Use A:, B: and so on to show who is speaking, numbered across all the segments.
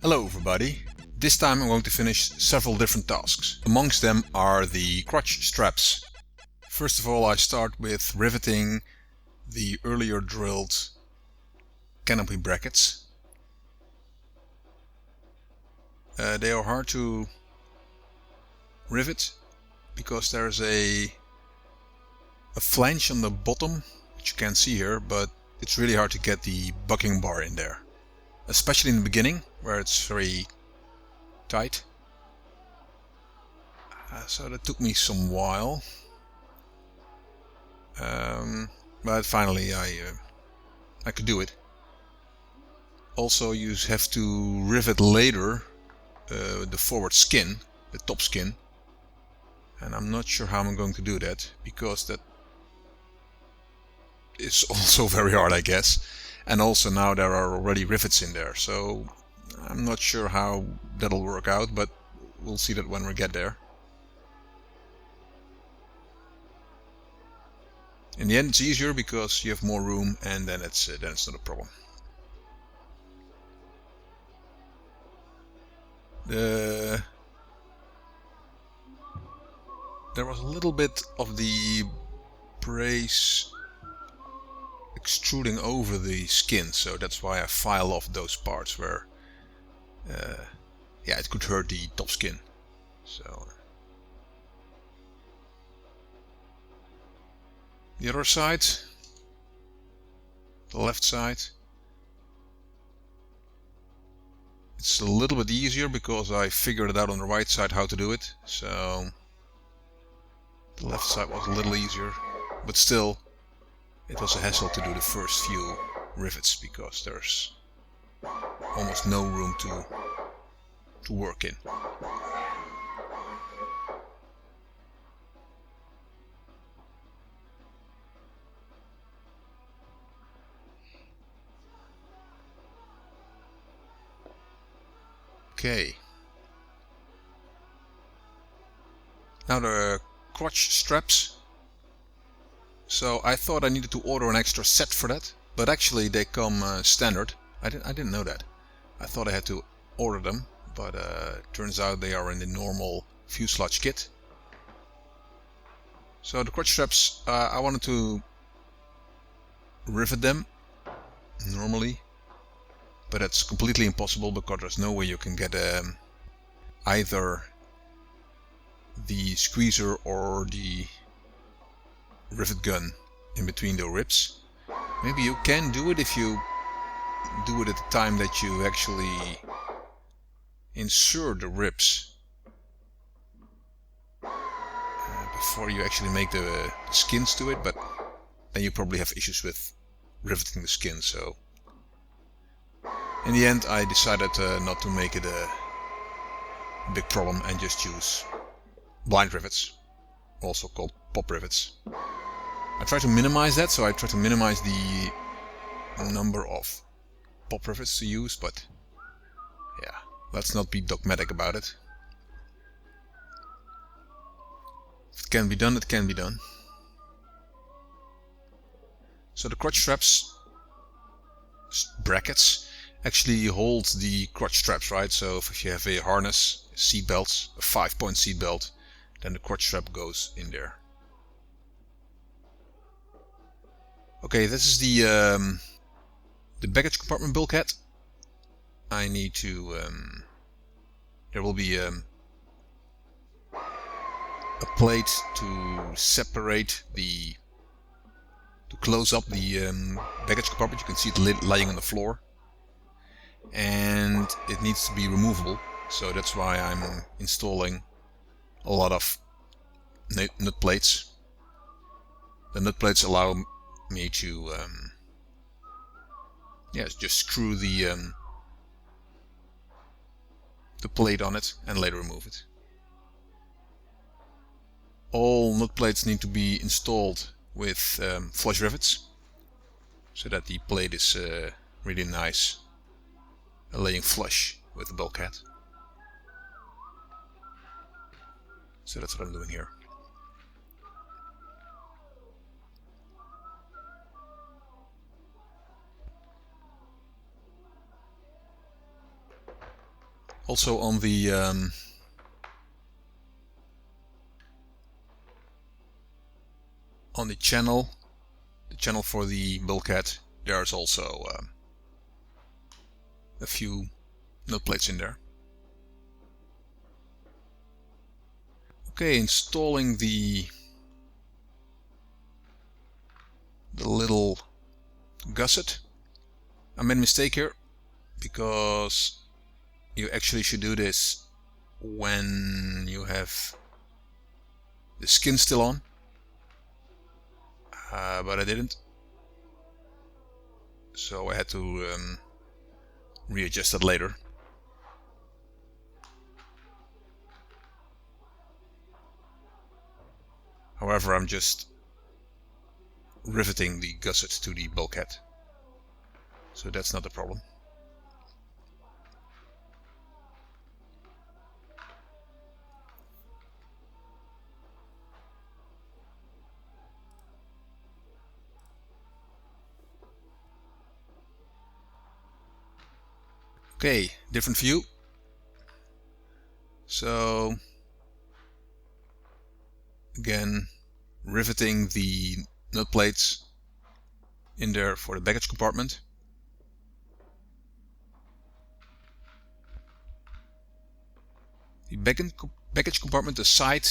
A: Hello everybody. This time I'm going to finish several different tasks. Amongst them are the crotch straps. First of all, I start with riveting the earlier drilled canopy brackets. They are hard to rivet because there's a flange on the bottom, which you can't see here, but it's really hard to get the bucking bar in there. Especially in the beginning, where it's very tight. So that took me some while. But finally I could do it. Also, you have to rivet later the forward skin, the top skin. And I'm not sure how I'm going to do that, because that is also very hard, I guess. And also now there are already rivets in there, so I'm not sure how that'll work out, but we'll see that when we get there. In the end it's easier because you have more room, and then it's not a problem. There was a little bit of the brace extruding over the skin, so that's why I file off those parts where it could hurt the top skin. So the other side, the left side, it's a little bit easier because I figured it out on the right side how to do it. So the left side was a little easier, but still it was a hassle to do the first few rivets because there's almost no room to work in. Okay. Now the crotch straps. So I thought I needed to order an extra set for that, but actually they come standard. I didn't know that. I thought I had to order them, but turns out they are in the normal fuselage kit. So the crotch straps, I wanted to rivet them normally, but that's completely impossible because there's no way you can get either the squeezer or the rivet gun in between the ribs. Maybe you can do it if you do it at the time that you actually insert the ribs before you actually make the skins to it, but then you probably have issues with riveting the skin. So in the end I decided not to make it a big problem and just use blind rivets, also called pop rivets. I try to minimize that, so I try to minimize the number of pop rivets to use, but yeah, let's not be dogmatic about it. If it can be done, it can be done. So the crotch straps brackets actually hold the crotch straps, right? So if you have a harness, seat belts, a 5-point seat belt, then the crotch strap goes in there. Okay, this is the baggage compartment bulkhead. I need to there will be a plate to separate to close up the baggage compartment. You can see it lying on the floor, and it needs to be removable, so that's why I'm installing a lot of nut plates. The nut plates allow me to just screw the plate on it and later remove it. All nut plates need to be installed with flush rivets, so that the plate is really nice, laying flush with the bulkhead. So that's what I'm doing here. Also on the channel for the bulkhead, there's also a few nut plates in there. Okay, installing the little gusset. I made a mistake here because you actually should do this when you have the skin still on, but I didn't, so I had to readjust that later. However, I'm just riveting the gusset to the bulkhead, so that's not a problem. Okay, different view. So again, riveting the nut plates in there for the baggage compartment. The baggage compartment, the side,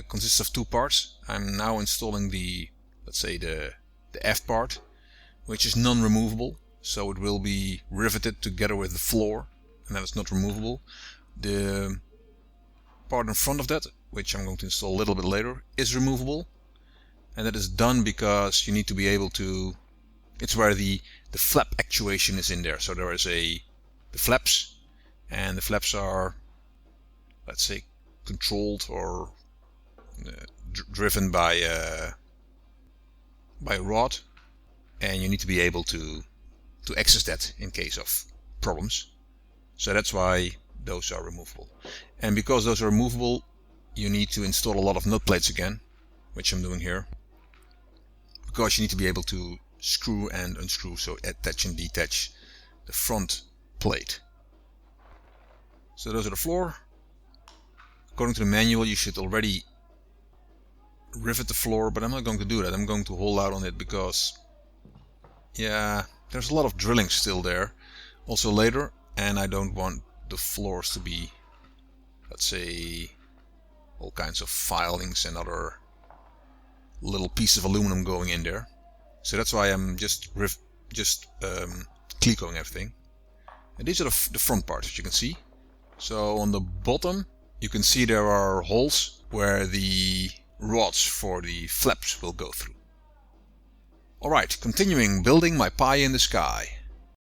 A: consists of two parts. I'm now installing the, let's say, the F part, which is non-removable, so it will be riveted together with the floor, and then it's not removable. The part in front of that, which I'm going to install a little bit later, is removable, and that is done because you need to be able to, it's where the flap actuation is in there. So there is the flaps, and the flaps are, let's say, controlled or driven by a rod, and you need to be able to access that in case of problems. So that's why those are removable. And because those are removable, you need to install a lot of nut plates again, which I'm doing here, because you need to be able to screw and unscrew, so attach and detach the front plate. So those are the floor. According to the manual, you should already rivet the floor, but I'm not going to do that. I'm going to hold out on it because, yeah, there's a lot of drilling still there also later, and I don't want the floors to be, let's say, all kinds of filings and other little pieces of aluminum going in there. So that's why I'm just clecoing everything. And these are the front parts, as you can see. So on the bottom you can see there are holes where the rods for the flaps will go through. Alright, continuing building my pie in the sky.